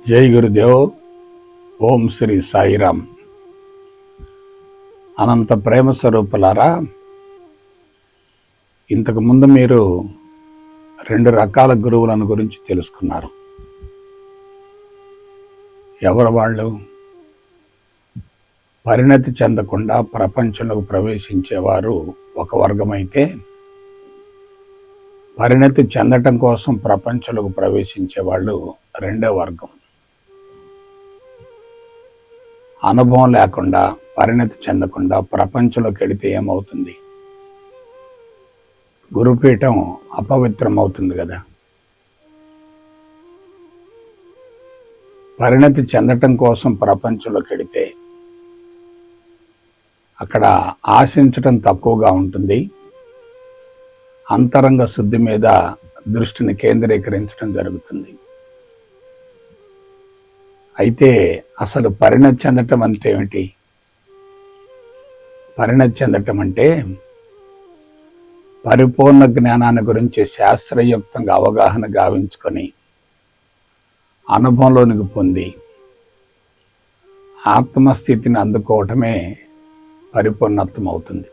జై గురుదేవ్. ఓం శ్రీ సాయిరామ్. అనంత ప్రేమ స్వరూపులారా, ఇంతకుముందు మీరు 2 రకాల గురువులను గురించి తెలుసుకున్నారు. ఎవరు వాళ్ళు? పరిణతి చెందకుండా ప్రపంచంలోకి ప్రవేశించేవారు ఒక వర్గమైతే, పరిణతి చెందటం కోసం ప్రపంచంలోకి ప్రవేశించే వాళ్ళు రెండో వర్గం. అనుభవం లేకుండా, పరిణతి చెందకుండా ప్రపంచంలోకి వెళితే ఏమవుతుంది? గురుపీఠం అపవిత్రం అవుతుంది కదా. పరిణతి చెందటం కోసం ప్రపంచంలోకి వెళితే అక్కడ ఆశించటం తక్కువగా ఉంటుంది. అంతరంగ శుద్ధి మీద దృష్టిని కేంద్రీకరించడం జరుగుతుంది. అయితే అసలు పరిణతి చెందటం అంటే ఏమిటి? పరిణతి చెందటం అంటే పరిపూర్ణ జ్ఞానాన్ని గురించి శాస్త్రయుక్తంగా అవగాహన గావించుకొని అనుభవంలోనికి పొంది ఆత్మస్థితిని అందుకోవటమే పరిపూర్ణత్వం అవుతుంది.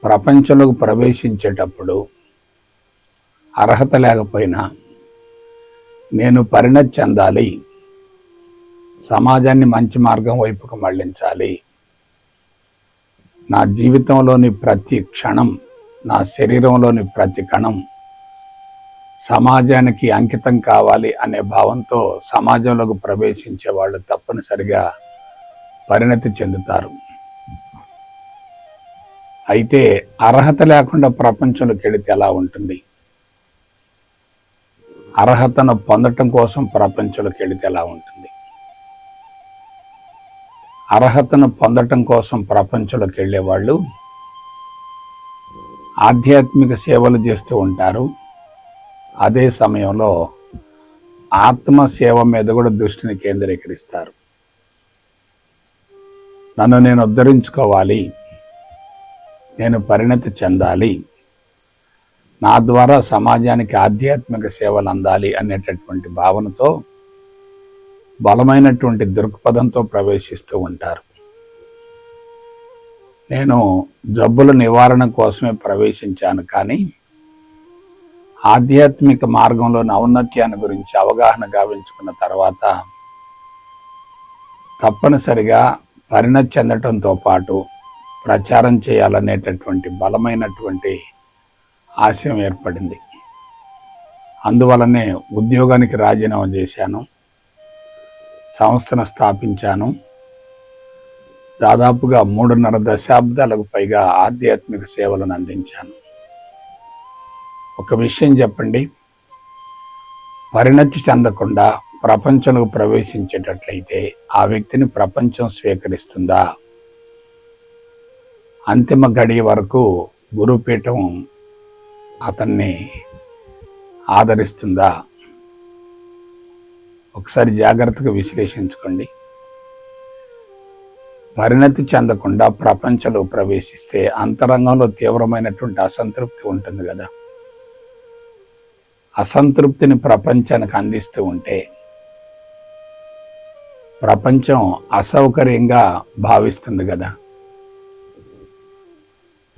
ప్రపంచంలోకి ప్రవేశించేటప్పుడు అర్హత లేకపోయినా నేను పరిణతి చెందాలి, సమాజాన్ని మంచి మార్గం వైపుకు మళ్లించాలి, నా జీవితంలోని ప్రతి క్షణం, నా శరీరంలోని ప్రతి కణం సమాజానికి అంకితం కావాలి అనే భావంతో సమాజంలోకి ప్రవేశించే వాళ్ళు తప్పనిసరిగా పరిణతి చెందుతారు. అయితే అర్హత లేకుండా ప్రపంచంలోకి వెళితే ఎలా ఉంటుంది? అర్హతను పొందటం కోసం ప్రపంచంలోకి వెళితే ఎలా ఉంటుంది? అర్హతను పొందటం కోసం ప్రపంచంలోకి వెళ్ళే వాళ్ళు ఆధ్యాత్మిక సేవలు చేస్తూ ఉంటారు. అదే సమయంలో ఆత్మ సేవ మీద కూడా దృష్టిని కేంద్రీకరిస్తారు. నన్ను నేను ఉద్ధరించుకోవాలి, నేను పరిణతి చెందాలి, నా ద్వారా సమాజానికి ఆధ్యాత్మిక సేవలు అందాలి అనేటటువంటి భావనతో, బలమైనటువంటి దృక్పథంతో ప్రవేశిస్తూ ఉంటారు. నేను జబ్బుల నివారణ కోసమే ప్రవేశించాను, కానీ ఆధ్యాత్మిక మార్గంలోని ఔన్నత్యాన్ని గురించి అవగాహన గావించుకున్న తర్వాత తప్పనిసరిగా పరిణతి చెందటంతో పాటు ప్రచారం చేయాలనేటటువంటి బలమైనటువంటి ఆశయం ఏర్పడింది. అందువలనే ఉద్యోగానికి రాజీనామా చేశాను, సంస్థను స్థాపించాను. దాదాపుగా 3.5 దశాబ్దాలకు పైగా ఆధ్యాత్మిక సేవలను అందించాను. ఒక విషయం చెప్పండి, పరిణతి చెందకుండా ప్రపంచంలోకి ప్రవేశించేటట్లయితే ఆ వ్యక్తిని ప్రపంచం స్వీకరిస్తుందా? అంతిమ గడియ వరకు గురుపీఠం అతన్ని ఆదరిస్తుందా? ఒకసారి జాగ్రత్తగా విశ్లేషించుకోండి. పరిణతి చెందకుండా ప్రపంచంలో ప్రవేశిస్తే అంతరంగంలో తీవ్రమైనటువంటి అసంతృప్తి ఉంటుంది కదా. అసంతృప్తిని ప్రపంచానికి అందిస్తూ ఉంటే ప్రపంచం అసౌకర్యంగా భావిస్తుంది కదా.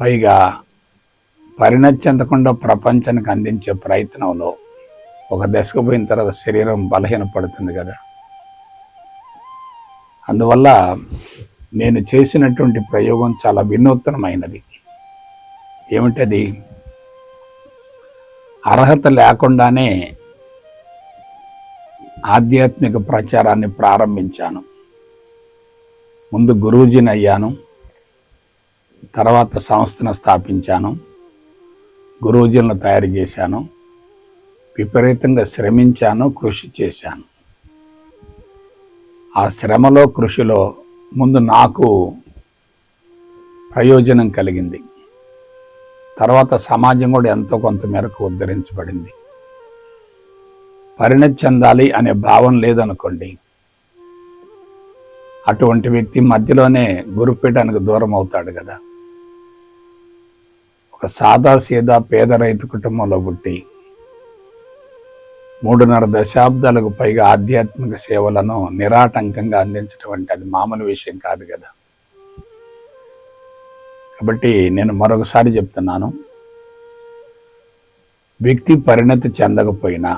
పైగా పరిణతి చెందకుండా ప్రపంచానికి అందించే ప్రయత్నంలో ఒక దశకు పోయిన తర్వాత శరీరం బలహీనపడుతుంది కదా. అందువల్ల నేను చేసినటువంటి ప్రయోగం చాలా వినూత్నమైనది. ఏమిటది? అర్హత లేకుండానే ఆధ్యాత్మిక ప్రచారాన్ని ప్రారంభించాను. ముందు గురూజీని అయ్యాను, తర్వాత సంస్థను స్థాపించాను, గురూజీలను తయారు చేశాను, విపరీతంగా శ్రమించాను, కృషి చేశాను. ఆ శ్రమలో, కృషిలో ముందు నాకు ప్రయోజనం కలిగింది, తర్వాత సమాజం కూడా ఎంతో కొంత మేరకు ఉద్ధరించబడింది. పరిణతి చెందాలి అనే భావం లేదనుకోండి, అటువంటి వ్యక్తి మధ్యలోనే గురుపీఠానికి దూరం అవుతాడు కదా. ఒక సాదా సీదా పేద రైతు కుటుంబంలో పుట్టి 3.5 దశాబ్దాలకు పైగా ఆధ్యాత్మిక సేవలను నిరాటంకంగా అందించడం అంటే అది మామూలు విషయం కాదు కదా. కాబట్టి నేను మరొకసారి చెప్తున్నాను, వ్యక్తి పరిణతి చెందకపోయినా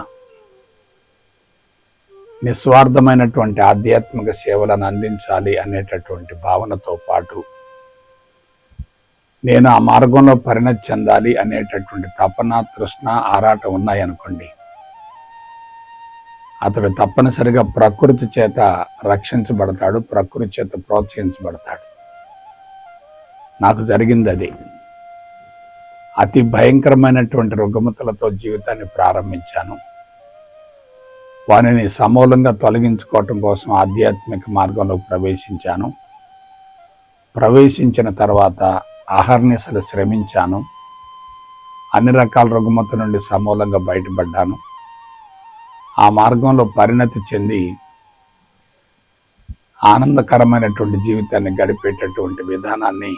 నిస్వార్థమైనటువంటి ఆధ్యాత్మిక సేవలను అందించాలి అనేటటువంటి భావనతో పాటు నేను ఆ మార్గంలో పరిణతి చెందాలి అనేటటువంటి తపన, తృష్ణ, ఆరాటం ఉన్నాయనుకోండి, అతడు తప్పనిసరిగా ప్రకృతి చేత రక్షించబడతాడు, ప్రకృతి చేత ప్రోత్సహించబడతాడు. నాకు జరిగింది అది. అతి భయంకరమైనటువంటి రుగ్మతలతో జీవితాన్ని ప్రారంభించాను. వానిని సమూలంగా తొలగించుకోవటం కోసం ఆధ్యాత్మిక మార్గంలో ప్రవేశించాను. ప్రవేశించిన తర్వాత అహర్నిశలు శ్రమించాను. అన్ని రకాల రుగ్మత నుండి సమూలంగా బయటపడ్డాను. ఆ మార్గంలో పరిణతి చెంది ఆనందకరమైనటువంటి జీవితాన్ని గడిపేటటువంటి విధానాన్ని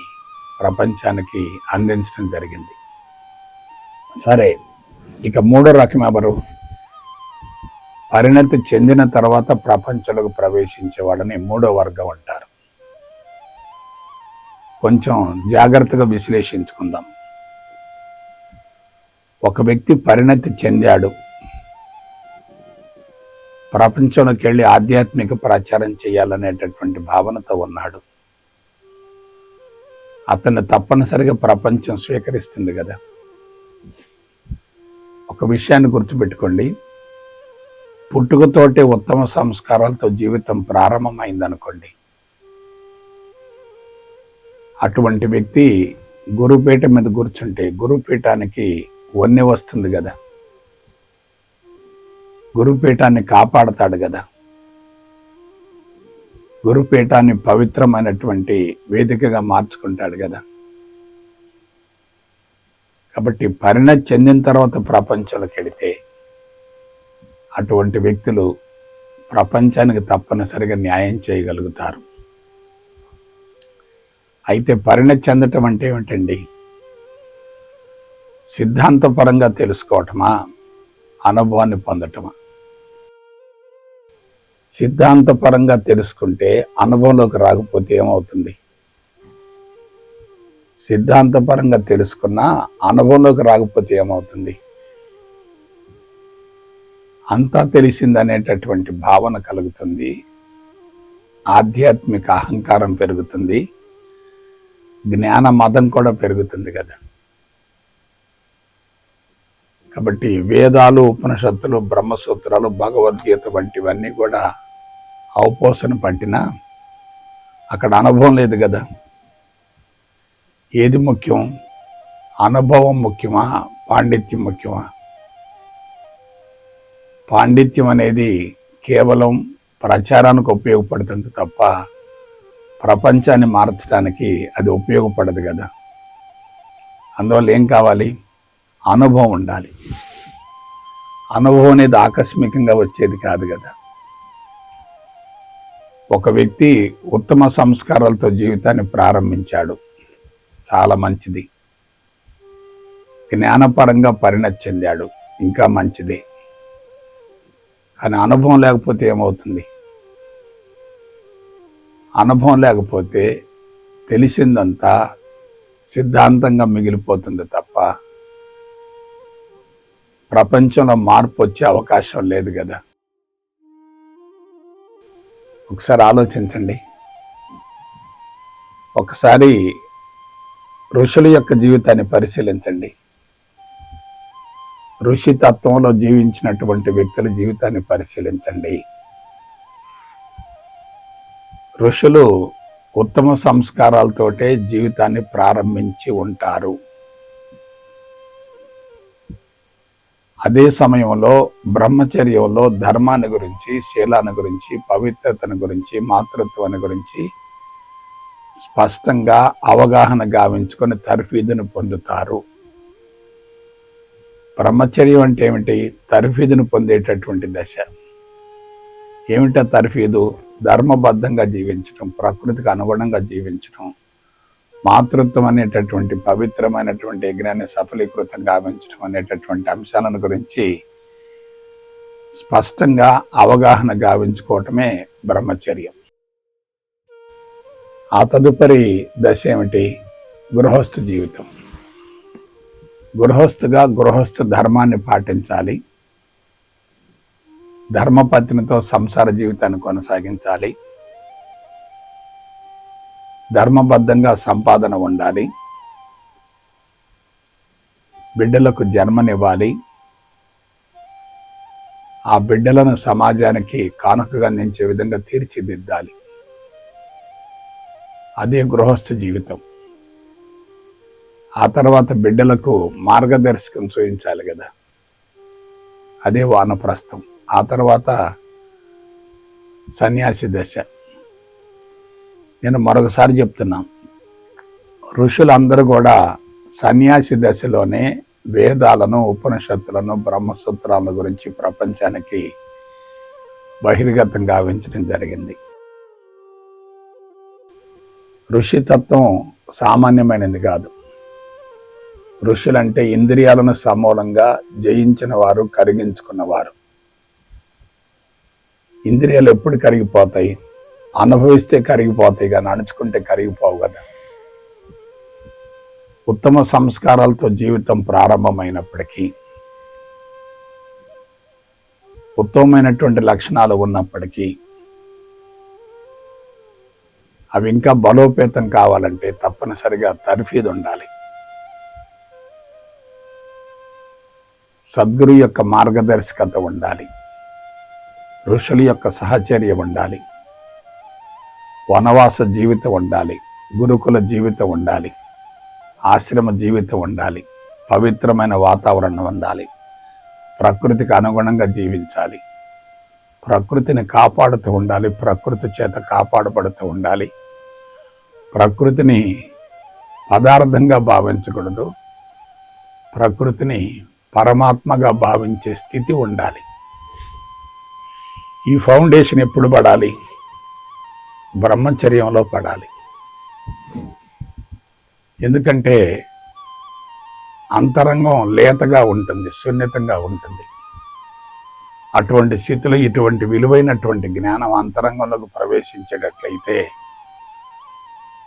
ప్రపంచానికి అందించడం జరిగింది. సరే, ఇక మూడో రకం ఎవరు? పరిణతి చెందిన తర్వాత ప్రపంచంలోకి ప్రవేశించేవాడని మూడో వర్గం అంటారు. కొంచెం జాగ్రత్తగా విశ్లేషించుకుందాం. ఒక వ్యక్తి పరిణతి చెందాడు, ప్రపంచంలోకి వెళ్ళి ఆధ్యాత్మిక ప్రచారం చేయాలనేటటువంటి భావనతో ఉన్నాడు. అతన్ని తప్పనిసరిగా ప్రపంచం స్వీకరిస్తుంది కదా. ఒక విషయాన్ని గుర్తుపెట్టుకోండి, పుట్టుకతోటే ఉత్తమ సంస్కారాలతో జీవితం ప్రారంభమైందనుకోండి, అటువంటి వ్యక్తి గురుపీఠ మీద కూర్చుంటే గురుపీఠానికి వన్నె వస్తుంది కదా, గురుపీఠాన్ని కాపాడతాడు కదా, గురుపీఠాన్ని పవిత్రమైనటువంటి వేదికగా మార్చుకుంటాడు కదా. కాబట్టి పరిణతి చెందిన తర్వాత ప్రపంచంలోకి వెళితే అటువంటి వ్యక్తులు ప్రపంచానికి తప్పనిసరిగా న్యాయం చేయగలుగుతారు. అయితే పరిణతి చెందటం అంటే ఏమిటండి? సిద్ధాంతపరంగా తెలుసుకోవటమా, అనుభవాన్ని పొందటమా? సిద్ధాంతపరంగా తెలుసుకుంటే అనుభవంలోకి రాకపోతే ఏమవుతుంది? సిద్ధాంతపరంగా తెలుసుకున్నా అనుభవంలోకి రాకపోతే ఏమవుతుంది? అంతా తెలిసిందనేటటువంటి భావన కలుగుతుంది, ఆధ్యాత్మిక అహంకారం పెరుగుతుంది, జ్ఞాన మదం కూడా పెరుగుతుంది కదా. కాబట్టి వేదాలు, ఉపనిషత్తులు, బ్రహ్మసూత్రాలు, భగవద్గీత వంటివన్నీ కూడా అవపోసన పట్టినా అక్కడ అనుభవం లేదు కదా. ఏది ముఖ్యం? అనుభవం ముఖ్యమా, పాండిత్యం ముఖ్యమా? పాండిత్యం అనేది కేవలం ప్రచారానికి ఉపయోగపడుతుంది తప్ప ప్రపంచాన్ని మార్చడానికి అది ఉపయోగపడదు కదా. అందువల్ల ఏం కావాలి? అనుభవం ఉండాలి. అనుభవం అనేది ఆకస్మికంగా వచ్చేది కాదు కదా. ఒక వ్యక్తి ఉత్తమ సంస్కారాలతో జీవితాన్ని ప్రారంభించాడు, చాలా మంచిది. జ్ఞానపరంగా పరిణతి చెందాడు, ఇంకా మంచిదే. కానీ అనుభవం లేకపోతే ఏమవుతుంది? అనుభవం లేకపోతే తెలిసిందంతా సిద్ధాంతంగా మిగిలిపోతుంది తప్ప ప్రపంచంలో మార్పు వచ్చే అవకాశం లేదు కదా. ఒకసారి ఆలోచించండి. ఒకసారి ఋషుల యొక్క జీవితాన్ని పరిశీలించండి. ఋషి తత్వంలో జీవించినటువంటి వ్యక్తుల జీవితాన్ని పరిశీలించండి. ఋషులు ఉత్తమ సంస్కారాలతోటే జీవితాన్ని ప్రారంభించి ఉంటారు. అదే సమయంలో బ్రహ్మచర్యంలో ధర్మాన్ని గురించి, శీలాన్ని గురించి, పవిత్రతను గురించి, మాతృత్వాన్ని గురించి స్పష్టంగా అవగాహన గావించుకొని తర్ఫీదును పొందుతారు. బ్రహ్మచర్యం అంటే ఏమిటి? తర్ఫీదును పొందేటటువంటి దశ. ఏమిటా తర్ఫీదు? ధర్మబద్ధంగా జీవించడం, ప్రకృతికి అనుగుణంగా జీవించడం, మాతృత్వం అనేటటువంటి పవిత్రమైనటువంటి యజ్ఞాన్ని సఫలీకృతం గావించడం అనేటటువంటి అంశాలను గురించి స్పష్టంగా అవగాహన గావించుకోవటమే బ్రహ్మచర్యం. ఆ తదుపరి దశ ఏమిటి? గృహస్థ జీవితం. గృహస్థుగా గృహస్థ ధర్మాన్ని పాటించాలి, ధర్మపత్నితో సంసార జీవితాన్ని కొనసాగించాలి, ధర్మబద్ధంగా సంపాదన ఉండాలి, బిడ్డలకు జన్మనివ్వాలి, ఆ బిడ్డలను సమాజానికి కానుకగా అందించే విధంగా తీర్చిదిద్దాలి. అదే గృహస్థ జీవితం. ఆ తర్వాత బిడ్డలకు మార్గదర్శకం చూపించాలి కదా, అదే వానప్రస్థం. ఆ తర్వాత సన్యాసి దశ. నేను మరొకసారి చెప్తున్నా, ఋషులందరూ కూడా సన్యాసి దశలోనే వేదాలను, ఉపనిషత్తులను, బ్రహ్మసూత్రాల గురించి ప్రపంచానికి బహిర్గతం గావించడం జరిగింది. ఋషితత్వం సామాన్యమైనది కాదు. ఋషులంటే ఇంద్రియాలను సమూలంగా జయించిన వారు, కరిగించుకున్నవారు. ఇంద్రియాలు ఎప్పుడు కరిగిపోతాయి? అనుభవిస్తే కరిగిపోతాయి, కానీ అణుచుకుంటే కరిగిపోవు కదా. ఉత్తమ సంస్కారాలతో జీవితం ప్రారంభమైనప్పటికీ, ఉత్తమమైనటువంటి లక్షణాలు ఉన్నప్పటికీ, అవి ఇంకా బలోపేతం కావాలంటే తప్పనిసరిగా తర్ఫీదు ఉండాలి. సద్గురు యొక్క మార్గదర్శకత ఉండాలి, ఋషుల యొక్క సహచర్య ఉండాలి, వనవాస జీవితం ఉండాలి, గురుకుల జీవితం ఉండాలి, ఆశ్రమ జీవితం ఉండాలి, పవిత్రమైన వాతావరణం ఉండాలి, ప్రకృతికి అనుగుణంగా జీవించాలి, ప్రకృతిని కాపాడుతూ ఉండాలి, ప్రకృతి చేత కాపాడబడుతూ ఉండాలి, ప్రకృతిని పదార్థంగా భావించకూడదు, ప్రకృతిని పరమాత్మగా భావించే స్థితి ఉండాలి. ఈ ఫౌండేషన్ ఎప్పుడు పడాలి? బ్రహ్మచర్యంలో పడాలి. ఎందుకంటే అంతరంగం లేతగా ఉంటుంది, సున్నితంగా ఉంటుంది. అటువంటి స్థితిలో ఇటువంటి విలువైనటువంటి జ్ఞానం అంతరంగంలోకి ప్రవేశించేటట్లయితే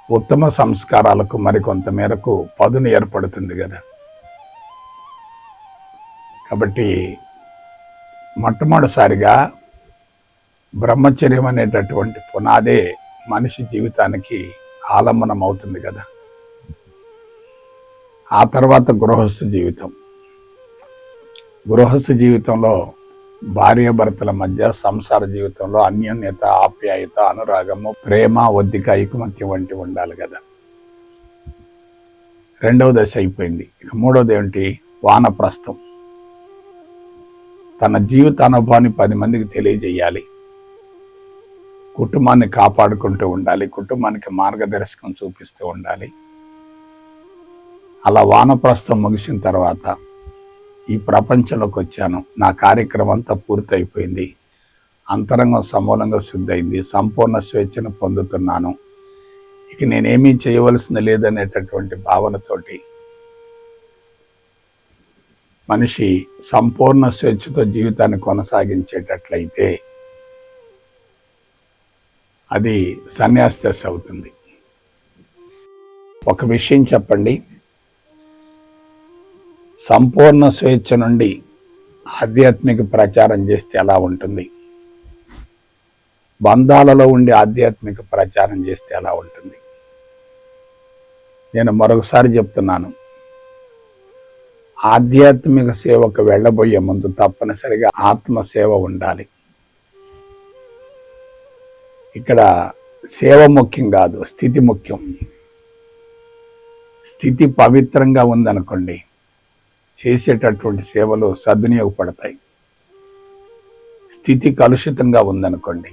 ఉత్తమ సంస్కారాలకు మరికొంత మేరకు పదును ఏర్పడుతుంది కదా. కాబట్టి మొట్టమొదటిసారిగా బ్రహ్మచర్యం అనేటటువంటి పునాదే మనిషి జీవితానికి ఆలంబనం అవుతుంది కదా. ఆ తర్వాత గృహస్థ జీవితం. గృహస్థ జీవితంలో భార్యాభర్తల మధ్య, సంసార జీవితంలో అన్యోన్యత, ఆప్యాయత, అనురాగము, ప్రేమ, ఒద్దిక, ఐకమత్యం వంటివి ఉండాలి కదా. రెండవ దశ అయిపోయింది. ఇక మూడవది ఏమిటి? వానప్రస్థం. తన జీవిత అనుభవాన్ని 10 మందికి తెలియజేయాలి, కుటుంబాన్ని కాపాడుకుంటూ ఉండాలి, కుటుంబానికి మార్గదర్శకం చూపిస్తూ ఉండాలి. అలా వానప్రస్థం ముగిసిన తర్వాత ఈ ప్రపంచంలోకి వచ్చాను, నా కార్యక్రమం అంతా పూర్తయిపోయింది, అంతరంగం సమూలంగా శుద్ధైంది, సంపూర్ణ స్వేచ్ఛను పొందుతున్నాను, ఇక నేనేమీ చేయవలసింది లేదనేటటువంటి భావనతోటి మనిషి సంపూర్ణ స్వేచ్ఛతో జీవితాన్ని కొనసాగించేటట్లయితే అది సన్యాసి దశ అవుతుంది. ఒక విషయం చెప్పండి, సంపూర్ణ స్వేచ్ఛ నుండి ఆధ్యాత్మిక ప్రచారం చేస్తే ఎలా ఉంటుంది? బంధాలలో ఉండి ఆధ్యాత్మిక ప్రచారం చేస్తే ఎలా ఉంటుంది? నేను మరొకసారి చెప్తున్నాను, ఆధ్యాత్మిక సేవకు వెళ్ళబోయే ముందు తప్పనిసరిగా ఆత్మసేవ ఉండాలి. ఇక్కడ సేవ ముఖ్యం కాదు, స్థితి ముఖ్యం. స్థితి పవిత్రంగా ఉందనుకోండి, చేసేటటువంటి సేవలు సద్వినియోగపడతాయి. స్థితి కలుషితంగా ఉందనుకోండి,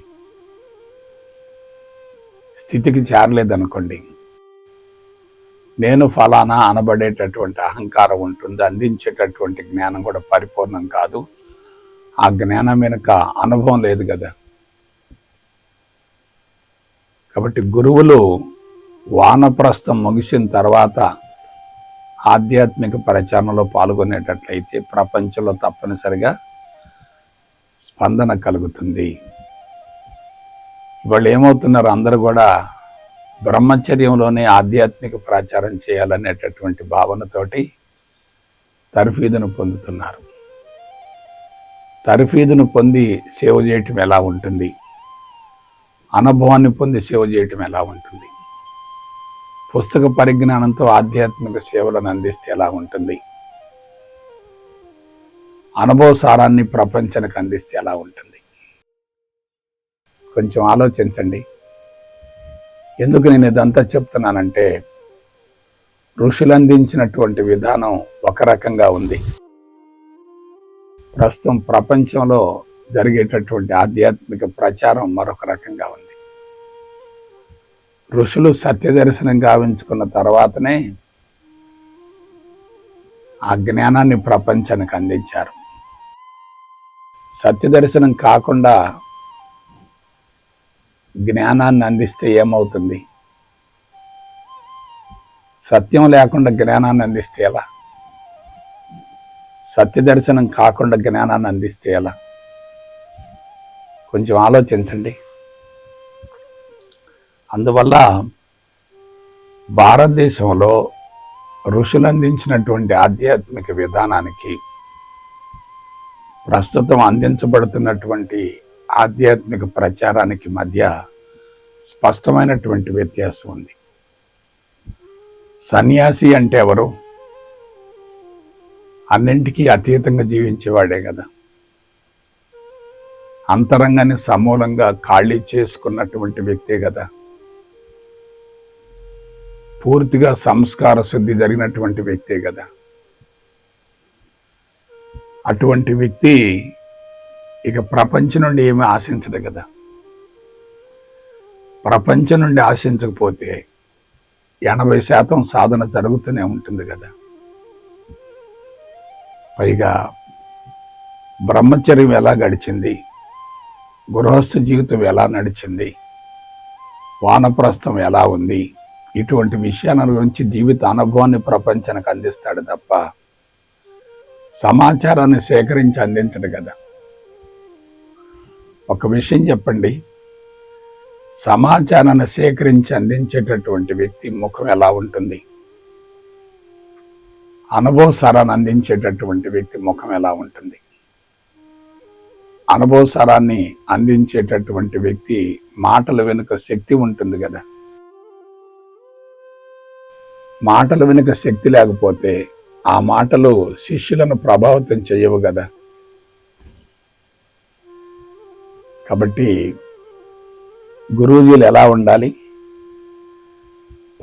స్థితికి చేరలేదనుకోండి, నేను ఫలానా అనబడేటటువంటి అహంకారం ఉంటుంది, అందించేటటువంటి జ్ఞానం కూడా పరిపూర్ణం కాదు, ఆ జ్ఞానం వెనుక అనుభవం లేదు కదా. కాబట్టి గురువులు వానప్రస్థం ముగిసిన తర్వాత ఆధ్యాత్మిక ప్రచారంలో పాల్గొనేటట్లయితే ప్రపంచంలో తప్పనిసరిగా స్పందన కలుగుతుంది. వాళ్ళు ఏమవుతున్నారు, అందరూ కూడా బ్రహ్మచర్యంలోనే ఆధ్యాత్మిక ప్రచారం చేయాలనేటటువంటి భావనతోటి తర్ఫీదును పొందుతున్నారు. తర్ఫీదును పొంది సేవ చేయటం ఎలా ఉంటుంది, అనుభవాన్ని పొంది సేవ చేయటం ఎలా ఉంటుంది, పుస్తక పరిజ్ఞానంతో ఆధ్యాత్మిక సేవలను అందిస్తే ఎలా ఉంటుంది, అనుభవ సారాన్ని ప్రపంచానికి అందిస్తే ఎలా ఉంటుంది. కొంచెం ఆలోచించండి. ఎందుకు నేను ఇదంతా చెప్తున్నానంటే, ఋషులు అందించినటువంటి విధానం ఒక రకంగా ఉంది, ప్రస్తుతం ప్రపంచంలో జరిగేటటువంటి ఆధ్యాత్మిక ప్రచారం మరొక రకంగా ఉంది. ఋషులు సత్యదర్శనం గావించుకున్న తర్వాతనే ఆ జ్ఞానాన్ని ప్రపంచానికి అందించారు. సత్యదర్శనం కాకుండా జ్ఞానాన్ని అందిస్తే ఏమవుతుంది? సత్యం లేకుండా జ్ఞానాన్ని అందిస్తే ఎలా? సత్యదర్శనం కాకుండా జ్ఞానాన్ని అందిస్తే ఎలా? కొంచెం ఆలోచించండి. అందువల్ల భారతదేశంలో ఋషులు అందించినటువంటి ఆధ్యాత్మిక విధానానికి ప్రస్తుతం అందించబడుతున్నటువంటి ఆధ్యాత్మిక ప్రచారానికి మధ్య స్పష్టమైనటువంటి వ్యత్యాసం ఉంది. సన్యాసి అంటే ఎవరు? అన్నింటికీ అతీతంగా జీవించేవాడే కదా. అంతరంగాన్ని సమూలంగా ఖాళీ చేసుకున్నటువంటి వ్యక్తే కదా. పూర్తిగా సంస్కార శుద్ధి జరిగినటువంటి వ్యక్తే కదా. అటువంటి వ్యక్తి ఇక ప్రపంచం నుండి ఏమీ ఆశించడు కదా. ప్రపంచం నుండి ఆశించకపోతే 80% సాధన జరుగుతూనే ఉంటుంది కదా. పైగా బ్రహ్మచర్యం ఎలా గడిచింది, గృహస్థ జీవితం ఎలా నడిచింది, వానప్రస్థం ఎలా ఉంది, ఇటువంటి విషయాల గురించి జీవిత అనుభవాన్ని ప్రపంచానికి అందిస్తాడు తప్ప సమాచారాన్ని సేకరించి అందించడు కదా. ఒక విషయం చెప్పండి, సమాచారాన్ని సేకరించి అందించేటటువంటి వ్యక్తి ముఖం ఎలా ఉంటుంది? అనుభవ సారాన్ని అందించేటటువంటి వ్యక్తి ముఖం ఎలా ఉంటుంది? అనుభవ సారాన్ని అందించేటటువంటి వ్యక్తి మాటల వెనుక శక్తి ఉంటుంది కదా. మాటల వెనుక శక్తి లేకపోతే ఆ మాటలు శిష్యులను ప్రభావితం చేయవు కదా. కాబట్టి గురూజీలు ఎలా ఉండాలి?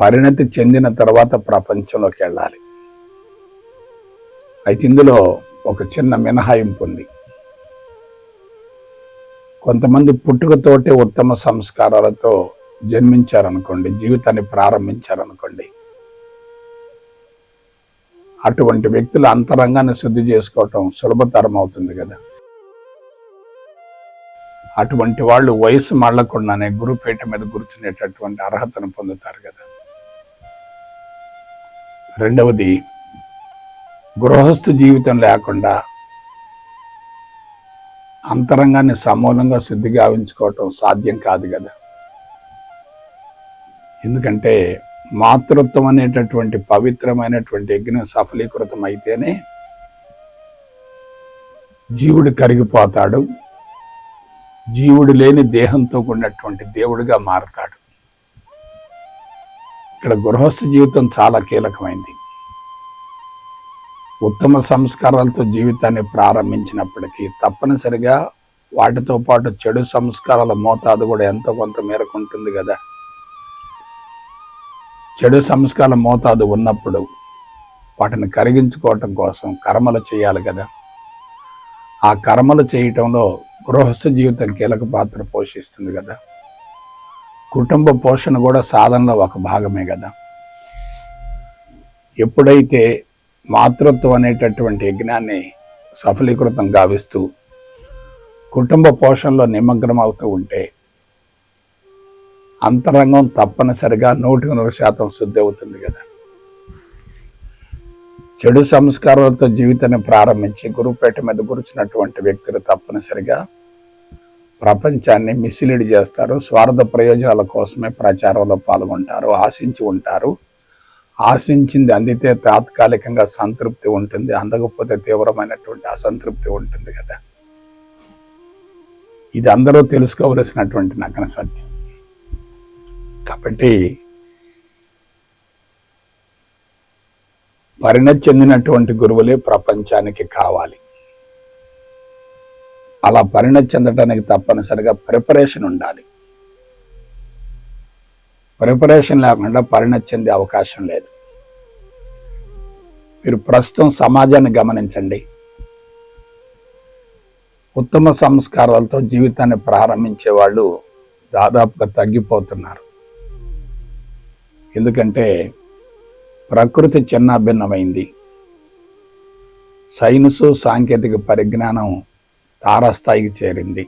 పరిణతి చెందిన తర్వాత ప్రపంచంలోకి వెళ్ళాలి. అయితే ఇందులో ఒక చిన్న మినహాయింపు ఉంది. కొంతమంది పుట్టుకతోటే ఉత్తమ సంస్కారాలతో జన్మించారనుకోండి, జీవితాన్ని ప్రారంభించారనుకోండి, అటువంటి వ్యక్తుల అంతరంగాన్ని శుద్ధి చేసుకోవటం సులభతరం అవుతుంది కదా. అటువంటి వాళ్ళు వయసు మళ్ళకుండానే గురుపేట మీద కూర్చునేటటువంటి అర్హతను పొందుతారు కదా. రెండవది, గృహస్థు జీవితం లేకుండా అంతరంగాన్ని సమూలంగా శుద్ధి గావించుకోవటం సాధ్యం కాదు కదా. ఎందుకంటే మాతృత్వం అనేటటువంటి పవిత్రమైనటువంటి యజ్ఞం సఫలీకృతం అయితేనే జీవుడు కరిగిపోతాడు, జీవుడు లేని దేహంతో కూడినటువంటి దేవుడిగా మారతాడు. ఇక్కడ గృహస్థ జీవితం చాలా కీలకమైంది. ఉత్తమ సంస్కారాలతో జీవితాన్ని ప్రారంభించినప్పటికీ తప్పనిసరిగా వాటితో పాటు చెడు సంస్కారాల మోతాదు కూడా ఎంతో కొంత మేరకు ఉంటుంది కదా. చెడు సంస్కారాల మోతాదు ఉన్నప్పుడు వాటిని కరిగించుకోవటం కోసం కర్మలు చేయాలి కదా. ఆ కర్మలు చేయటంలో గృహస్థ జీవితం కీలక పాత్ర పోషిస్తుంది కదా. కుటుంబ పోషణ కూడా సాధనలో ఒక భాగమే కదా. ఎప్పుడైతే మాతృత్వం అనేటటువంటి యజ్ఞాన్ని సఫలీకృతం గావిస్తూ కుటుంబ పోషణలో నిమగ్నం అవుతూ ఉంటే అంతరంగం తప్పనిసరిగా 100% శుద్ధి అవుతుంది కదా. చెడు సంస్కారాలతో జీవితాన్ని ప్రారంభించి గురుపేట మీద కూర్చున్నటువంటి వ్యక్తులు తప్పనిసరిగా ప్రపంచాన్ని మిస్లీడ్ చేస్తారు. స్వార్థ ప్రయోజనాల కోసమే ప్రచారంలో పాల్గొంటారు, ఆశించి ఉంటారు. ఆశించింది అందితే తాత్కాలికంగా సంతృప్తి ఉంటుంది, అందకపోతే తీవ్రమైనటువంటి అసంతృప్తి ఉంటుంది కదా. ఇది అందరూ తెలుసుకోవలసినటువంటి నగ్న సత్యం. కాబట్టి పరిణతి చెందినటువంటి గురువులే ప్రపంచానికి కావాలి. అలా పరిణతి చెందడానికి తప్పనిసరిగా ప్రిపరేషన్ ఉండాలి. ప్రిపరేషన్ లేకుండా పరిణతి చెందే అవకాశం లేదు. మీరు ప్రస్తుతం సమాజాన్ని గమనించండి. ఉత్తమ సంస్కారాలతో జీవితాన్ని ప్రారంభించే వాళ్ళు దాదాపుగా తగ్గిపోతున్నారు. ఎందుకంటే ప్రకృతి చిన్నాభిన్నమైంది. సైన్సు సాంకేతిక పరిజ్ఞానం తారాస్థాయికి చేరింది.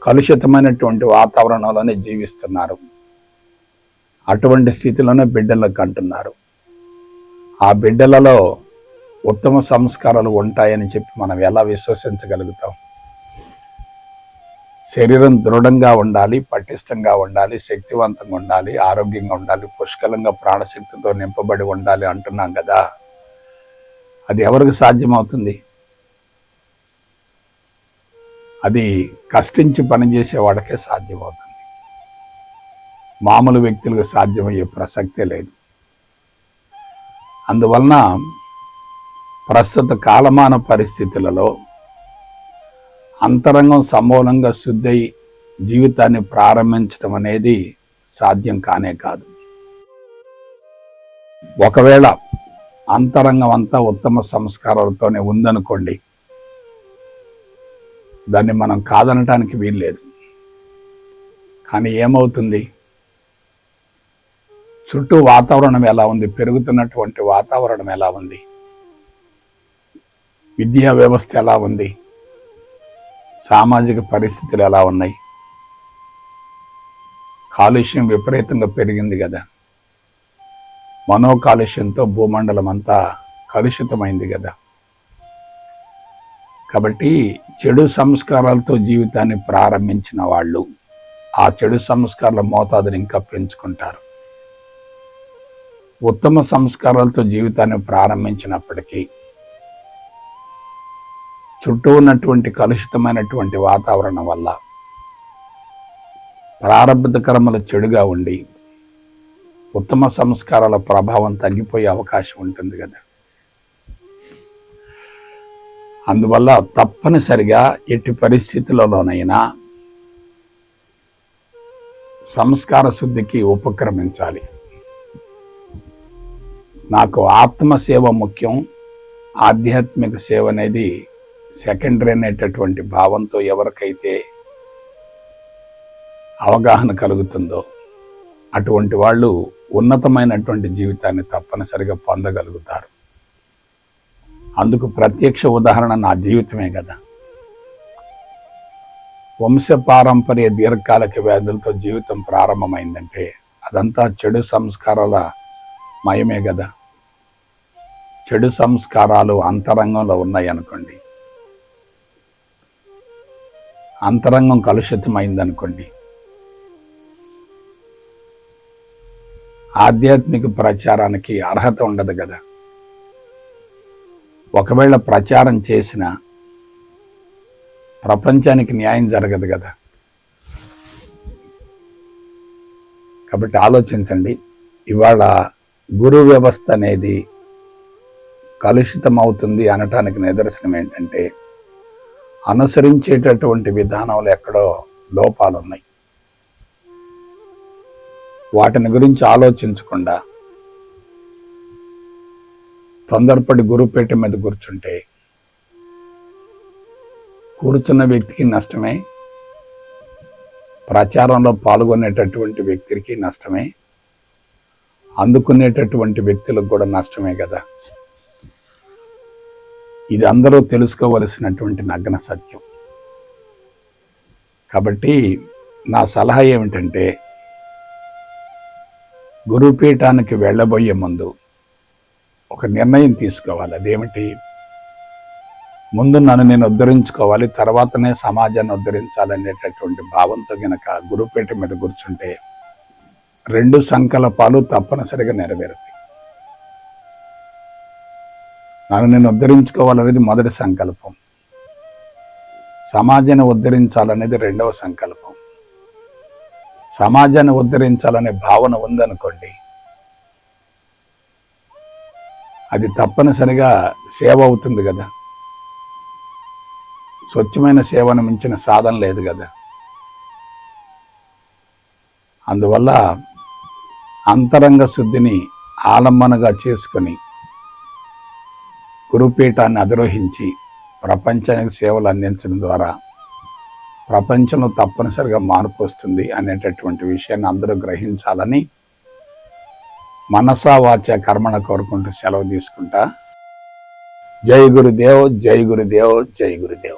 కలుషితమైనటువంటి వాతావరణంలోనే జీవిస్తున్నారు. అటువంటి స్థితిలోనే బిడ్డలకు కంటున్నారు. ఆ బిడ్డలలో ఉత్తమ సంస్కారాలు ఉంటాయని చెప్పి మనం ఎలా విశ్వసించగలుగుతాం? శరీరం దృఢంగా ఉండాలి, పటిష్టంగా ఉండాలి, శక్తివంతంగా ఉండాలి, ఆరోగ్యంగా ఉండాలి, పుష్కలంగా ప్రాణశక్తితో నింపబడి ఉండాలి అంటున్నాం కదా. అది ఎవరికి సాధ్యమవుతుంది? అది కష్టించి పనిచేసే వాడికే సాధ్యమవుతుంది. మామూలు వ్యక్తులకు సాధ్యమయ్యే ప్రసక్తే లేదు. అందువలన ప్రస్తుత కాలమాన పరిస్థితులలో అంతరంగం సమూలంగా శుద్ధి జీవితాన్ని ప్రారంభించడం అనేది సాధ్యం కానే కాదు. ఒకవేళ అంతరంగం అంతా ఉత్తమ సంస్కారాలతోనే ఉందనుకోండి, దాన్ని మనం కాదనటానికి వీల్లేదు. కానీ ఏమవుతుంది? చుట్టూ వాతావరణం ఎలా ఉంది? పెరుగుతున్నటువంటి వాతావరణం ఎలా ఉంది? విద్యా వ్యవస్థ ఎలా ఉంది? సామాజిక పరిస్థితులు ఎలా ఉన్నాయి? కాలుష్యం విపరీతంగా పెరిగింది కదా. మనోకాలుష్యంతో భూమండలం అంతా కలుషితమైంది కదా. కాబట్టి చెడు సంస్కారాలతో జీవితాన్ని ప్రారంభించిన వాళ్ళు ఆ చెడు సంస్కారాల మోతాదుని ఇంకా పెంచుకుంటారు. ఉత్తమ సంస్కారాలతో జీవితాన్ని ప్రారంభించినప్పటికీ చుట్టూ ఉన్నటువంటి కలుషితమైనటువంటి వాతావరణం వల్ల ప్రారంభ కర్మలు చెడుగా ఉండి ఉత్తమ సంస్కారాల ప్రభావం తగ్గిపోయే అవకాశం ఉంటుంది కదా. అందువల్ల తప్పనిసరిగా ఎట్టి పరిస్థితులలోనైనా సంస్కార శుద్ధికి ఉపక్రమించాలి. నాకు ఆత్మసేవ ముఖ్యం, ఆధ్యాత్మిక సేవ అనేది సెకండరీ అనేటటువంటి భావంతో ఎవరికైతే అవగాహన కలుగుతుందో అటువంటి వాళ్ళు ఉన్నతమైనటువంటి జీవితాన్ని తప్పనిసరిగా పొందగలుగుతారు. అందుకు ప్రత్యక్ష ఉదాహరణ నా జీవితమే కదా. వంశపారంపర్య దీర్ఘకాలిక వ్యాధులతో జీవితం ప్రారంభమైందంటే అదంతా చెడు సంస్కారాల మయమే కదా. చెడు సంస్కారాలు అంతరంగంలో ఉన్నాయి అనుకోండి, అంతరంగం కలుషితమైందనుకోండి, ఆధ్యాత్మిక ప్రచారానికి అర్హత ఉండదు కదా. ఒకవేళ ప్రచారం చేసిన ప్రపంచానికి న్యాయం జరగదు కదా. కాబట్టి ఆలోచించండి. ఇవాళ గురు వ్యవస్థ అనేది కలుషితం అవుతుంది అనటానికి నిదర్శనం ఏంటంటే అనుసరించేటటువంటి విధానంలో ఎక్కడో లోపాలు ఉన్నాయి. వాటిని గురించి ఆలోచించకుండా తొందరపడి గురుపేట మీద కూర్చుంటే కూర్చున్న వ్యక్తికి నష్టమే, ప్రచారంలో పాల్గొనేటటువంటి వ్యక్తికి నష్టమే, అందుకునేటటువంటి వ్యక్తులకు కూడా నష్టమే కదా. ఇది అందరూ తెలుసుకోవలసినటువంటి నగ్న సత్యం. కాబట్టి నా సలహా ఏమిటంటే గురుపీఠానికి వెళ్ళబోయే ముందు ఒక నిర్ణయం తీసుకోవాలి. అదేమిటి? ముందు నన్ను నేను ఉద్ధరించుకోవాలి, తర్వాతనే సమాజాన్ని ఉద్ధరించాలనేటటువంటి భావంతో గనక గురుపేట మీద కూర్చుంటే 2 సంకల్పాలు తప్పనిసరిగా నెరవేరుతాయి. నన్ను నేను ఉద్ధరించుకోవాలనేది మొదటి సంకల్పం, సమాజాన్ని ఉద్ధరించాలనేది 2వ సంకల్పం. సమాజాన్ని ఉద్ధరించాలనే భావన ఉందనుకోండి, అది తప్పనిసరిగా సేవ అవుతుంది కదా. స్వచ్ఛమైన సేవను మించిన సాధన లేదు కదా. అందువల్ల అంతరంగ శుద్ధిని ఆలంబనగా చేసుకొని గురుపీఠాన్ని అధిరోహించి ప్రపంచానికి సేవలు అందించడం ద్వారా ప్రపంచంలో తప్పనిసరిగా మార్పు వస్తుంది అనేటటువంటి విషయాన్ని అందరూ గ్రహించాలని మనసా వాచ కర్మణ కోరుకుంటూ సెలవు తీసుకుంటా. జై గురుదేవ్, జై గురుదేవ్, జై గురుదేవ్.